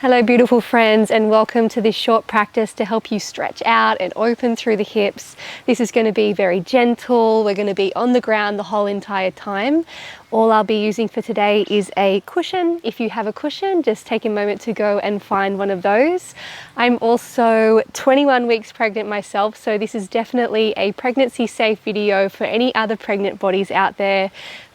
Hello beautiful friends, and welcome to this short practice to help you stretch out and open through the hips. This is going to be very gentle. We're going to be on the ground the whole entire time. All I'll be using for today is a cushion. If you have a cushion, just take a moment to go and find one of those. I'm also 21 weeks pregnant myself, so this is definitely a pregnancy safe video for any other pregnant bodies out there.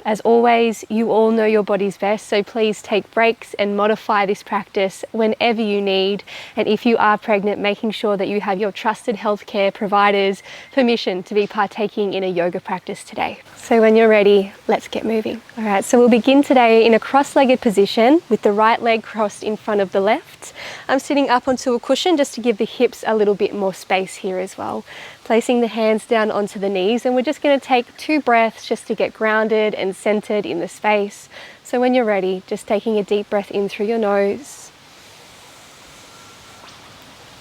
As always, you all know your body's best, so please take breaks and modify this practice whenever you need. And if you are pregnant, making sure that you have your trusted healthcare provider's permission to be partaking in a yoga practice today. So when you're ready, let's get moving. All right, so we'll begin today in a cross-legged position with the right leg crossed in front of the left. I'm sitting up onto a cushion just to give the hips a little bit more space here as well. Placing the hands down onto the knees, and we're just going to take 2 breaths just to get grounded and centered in the space. So when you're ready, just taking a deep breath in through your nose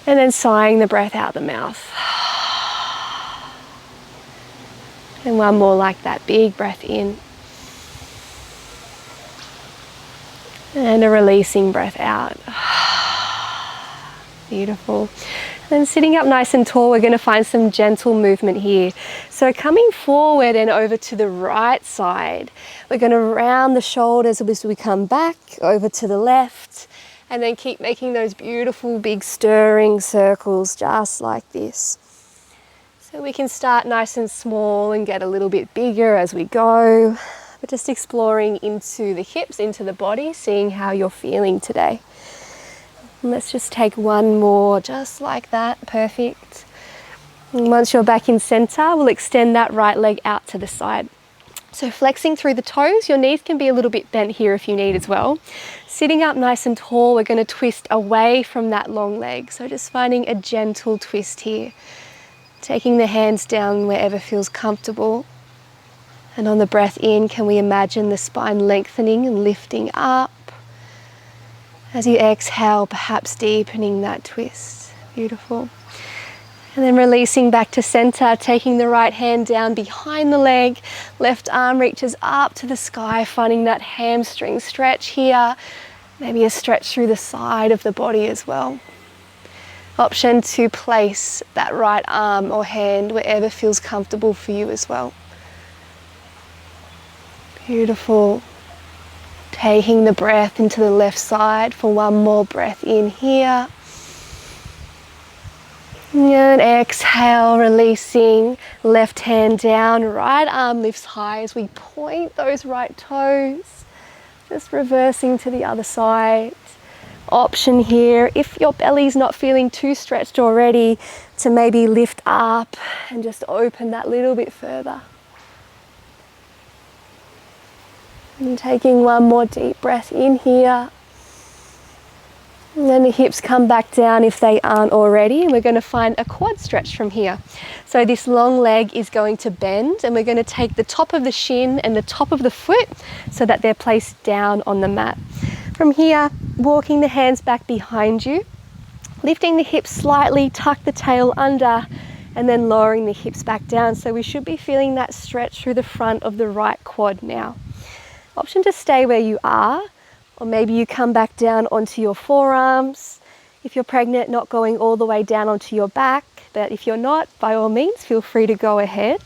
and then sighing the breath out the mouth. And one more like that, big breath in and a releasing breath out. Beautiful. And sitting up nice and tall, we're going to find some gentle movement here. So coming forward and over to the right side, we're going to round the shoulders as we come back over to the left, and then keep making those beautiful big stirring circles just like this. So we can start nice and small and get a little bit bigger as we go, but just exploring into the hips, into the body, seeing how you're feeling today. Let's just take one more, just like that, perfect. And once you're back in center, we'll extend that right leg out to the side. So flexing through the toes, your knees can be a little bit bent here if you need as well. Sitting up nice and tall, we're going to twist away from that long leg. So just finding a gentle twist here. Taking the hands down wherever feels comfortable. And on the breath in, can we imagine the spine lengthening and lifting up? As you exhale, perhaps deepening that twist. Beautiful. And then releasing back to center, taking the right hand down behind the leg, left arm reaches up to the sky, finding that hamstring stretch here. Maybe a stretch through the side of the body as well. Option to place that right arm or hand wherever feels comfortable for you as well. Beautiful. Taking the breath into the left side for one more breath in here. And exhale, releasing, left hand down, right arm lifts high as we point those right toes. Just reversing to the other side. Option here, if your belly's not feeling too stretched already, to maybe lift up and just open that little bit further. And taking one more deep breath in here. And then the hips come back down if they aren't already. And we're going to find a quad stretch from here. So this long leg is going to bend, and we're going to take the top of the shin and the top of the foot so that they're placed down on the mat. From here, walking the hands back behind you, lifting the hips slightly, tuck the tail under, and then lowering the hips back down. So we should be feeling that stretch through the front of the right quad now. Option to stay where you are, or maybe you come back down onto your forearms. If you're pregnant, not going all the way down onto your back, but if you're not, by all means, feel free to go ahead.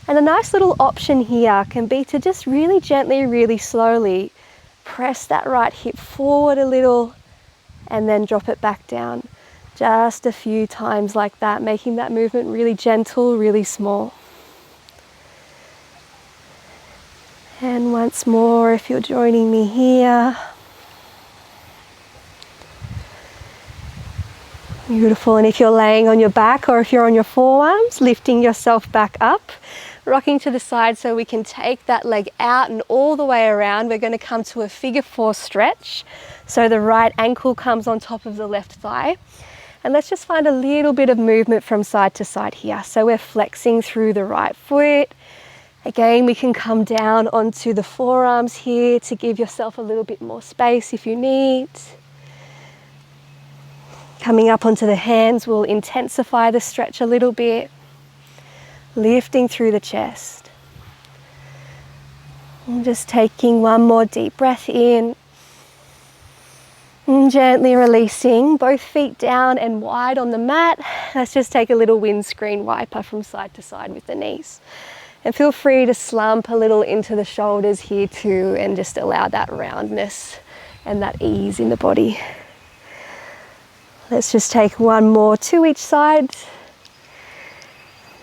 And a nice little option here can be to just really gently, really slowly press that right hip forward a little and then drop it back down. Just a few times like that, making that movement really gentle, really small. And once more, if you're joining me here. Beautiful. And if you're laying on your back or if you're on your forearms, lifting yourself back up, rocking to the side so we can take that leg out and all the way around. We're going to come to a figure 4 stretch. So the right ankle comes on top of the left thigh. And let's just find a little bit of movement from side to side here. So we're flexing through the right foot. Again, we can come down onto the forearms here to give yourself a little bit more space if you need. Coming up onto the hands will intensify the stretch a little bit. Lifting through the chest. And just taking one more deep breath in. And gently releasing, both feet down and wide on the mat. Let's just take a little windscreen wiper from side to side with the knees. And feel free to slump a little into the shoulders here too, and just allow that roundness and that ease in the body. Let's just take one more to each side.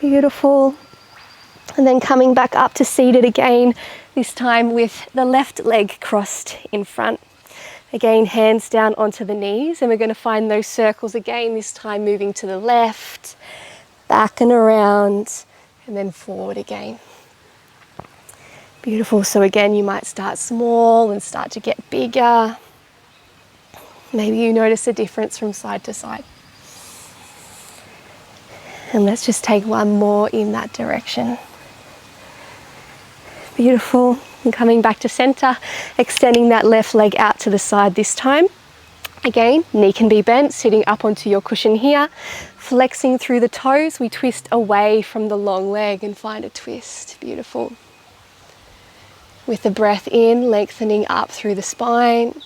Beautiful. And then coming back up to seated again, this time with the left leg crossed in front. Again, hands down onto the knees, and we're going to find those circles again, this time moving to the left, back and around, and then forward again. Beautiful. So again, you might start small and start to get bigger. Maybe you notice a difference from side to side. And let's just take one more in that direction. Beautiful. And coming back to center, extending that left leg out to the side this time. Again, knee can be bent, sitting up onto your cushion here. Flexing through the toes, we twist away from the long leg and find a twist. Beautiful. With the breath in, lengthening up through the spine.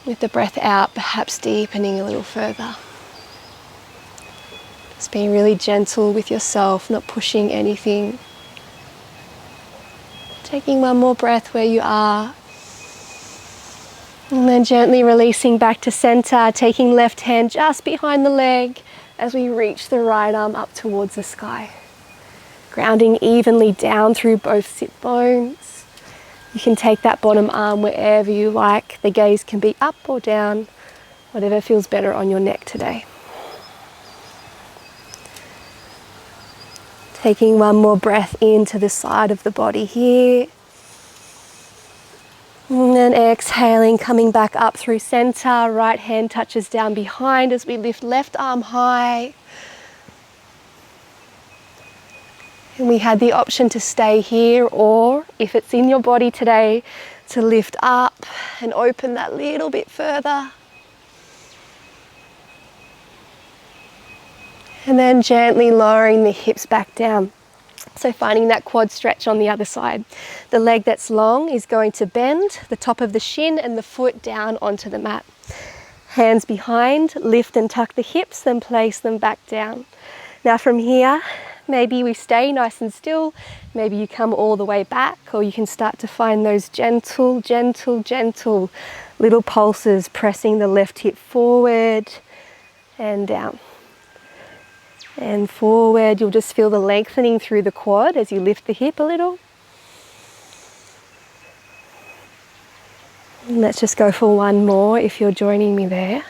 With the breath out, perhaps deepening a little further. Just being really gentle with yourself, not pushing anything. Taking one more breath where you are. And then gently releasing back to center, taking left hand just behind the leg as we reach the right arm up towards the sky. Grounding evenly down through both sit bones. You can take that bottom arm wherever you like. The gaze can be up or down, whatever feels better on your neck today. Taking one more breath into the side of the body here. And then exhaling, coming back up through center. Right hand touches down behind as we lift left arm high. And we had the option to stay here, or if it's in your body today, to lift up and open that little bit further. And then gently lowering the hips back down. So finding that quad stretch on the other side. The leg that's long is going to bend the top of the shin and the foot down onto the mat. Hands behind, lift and tuck the hips, then place them back down. Now from here, maybe we stay nice and still. Maybe you come all the way back, or you can start to find those gentle, gentle, gentle little pulses, pressing the left hip forward and down. And forward, you'll just feel the lengthening through the quad as you lift the hip a little. And let's just go for one more if you're joining me there.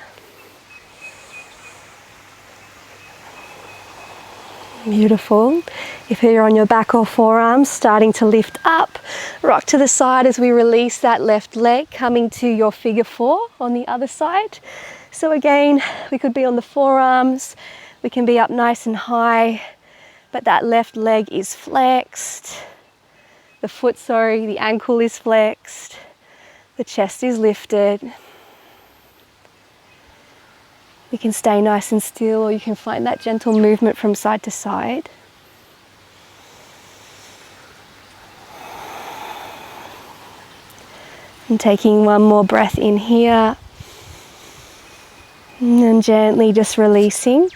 Beautiful. If you're on your back or forearms, starting to lift up, rock to the side as we release that left leg, coming to your figure four on the other side. So again, we could be on the forearms. We can be up nice and high, but that left leg is flexed. The ankle is flexed. The chest is lifted. You can stay nice and still, or you can find that gentle movement from side to side. And taking one more breath in here. And then gently just releasing.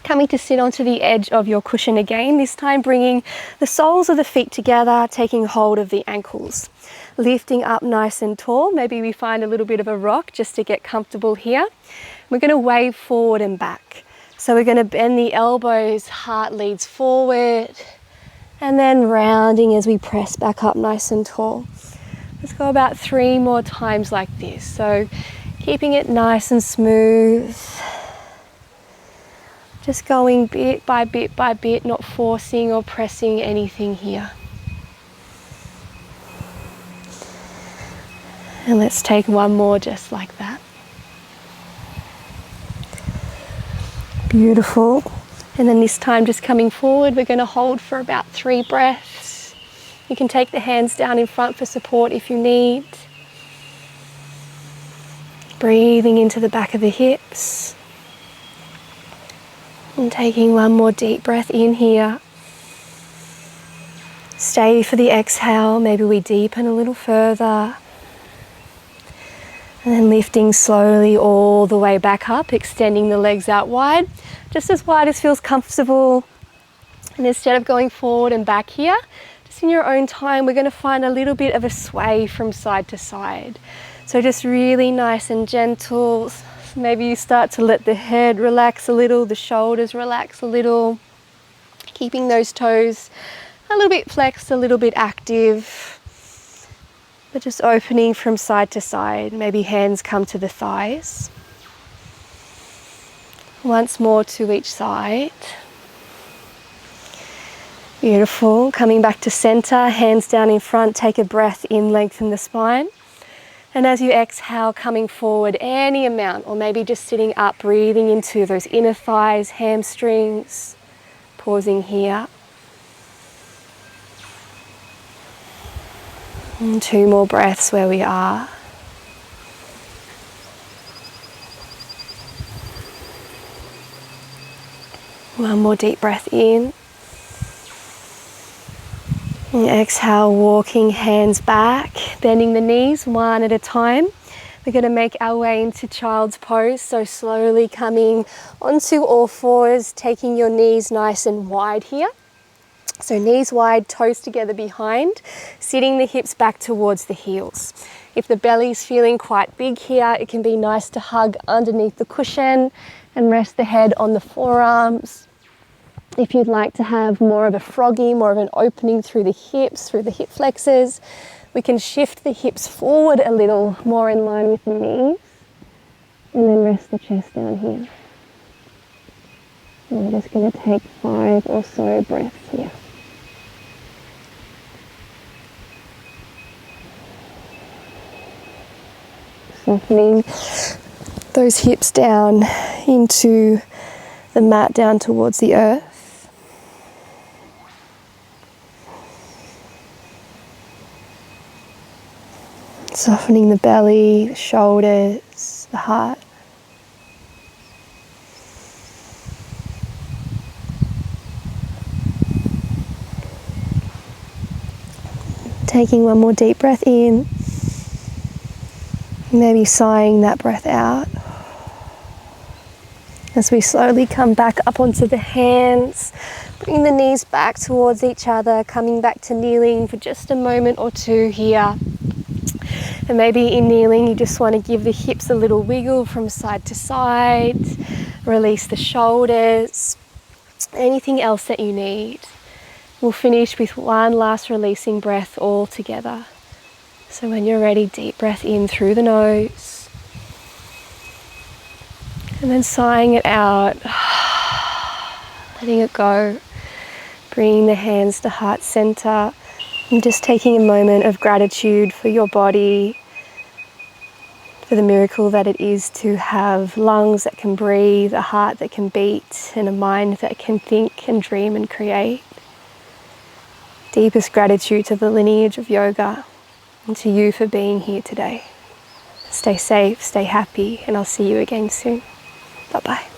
Coming to sit onto the edge of your cushion again, this time bringing the soles of the feet together, taking hold of the ankles. Lifting up nice and tall. Maybe we find a little bit of a rock just to get comfortable here. We're going to wave forward and back. So we're going to bend the elbows, heart leads forward, and then rounding as we press back up nice and tall. Let's go about 3 more times like this. So keeping it nice and smooth. Just going bit by bit by bit, not forcing or pressing anything here. And let's take one more just like that. Beautiful. And then this time just coming forward, we're going to hold for about 3 breaths. You can take the hands down in front for support if you need. Breathing into the back of the hips. And taking one more deep breath in here. Stay for the exhale. Maybe we deepen a little further. And then lifting slowly all the way back up, extending the legs out wide, just as wide as feels comfortable. And instead of going forward and back here, just in your own time, we're going to find a little bit of a sway from side to side. So just really nice and gentle. Maybe you start to let the head relax a little, the shoulders relax a little, keeping those toes a little bit flexed, a little bit active, but just opening from side to side. Maybe hands come to the thighs. Once more to each side. Beautiful. Coming back to center, hands down in front, take a breath in, lengthen the spine. And as you exhale, coming forward any amount, or maybe just sitting up, breathing into those inner thighs, hamstrings, pausing here. And 2 more breaths where we are. One more deep breath in. And exhale, walking hands back, bending the knees one at a time. We're going to make our way into child's pose, so slowly coming onto all fours, taking your knees nice and wide here. So knees wide, toes together behind, sitting the hips back towards the heels. If the belly's feeling quite big here, it can be nice to hug underneath the cushion and rest the head on the forearms. If you'd like to have more of a froggy, more of an opening through the hips, through the hip flexors, we can shift the hips forward a little, more in line with the knees, and then rest the chest down here. And we're just going to take 5 or so breaths here. Softening those hips down into the mat, down towards the earth. Softening the belly, the shoulders, the heart. Taking one more deep breath in. Maybe sighing that breath out. As we slowly come back up onto the hands, bring the knees back towards each other, coming back to kneeling for just a moment or 2 here. And maybe in kneeling, you just want to give the hips a little wiggle from side to side, release the shoulders, anything else that you need. We'll finish with one last releasing breath all together. So when you're ready, deep breath in through the nose. And then sighing it out, letting it go, bringing the hands to heart center, and just taking a moment of gratitude for your body, for the miracle that it is to have lungs that can breathe, a heart that can beat, and a mind that can think and dream and create. Deepest gratitude to the lineage of yoga and to you for being here today. Stay safe, stay happy, and I'll see you again soon. Bye-bye.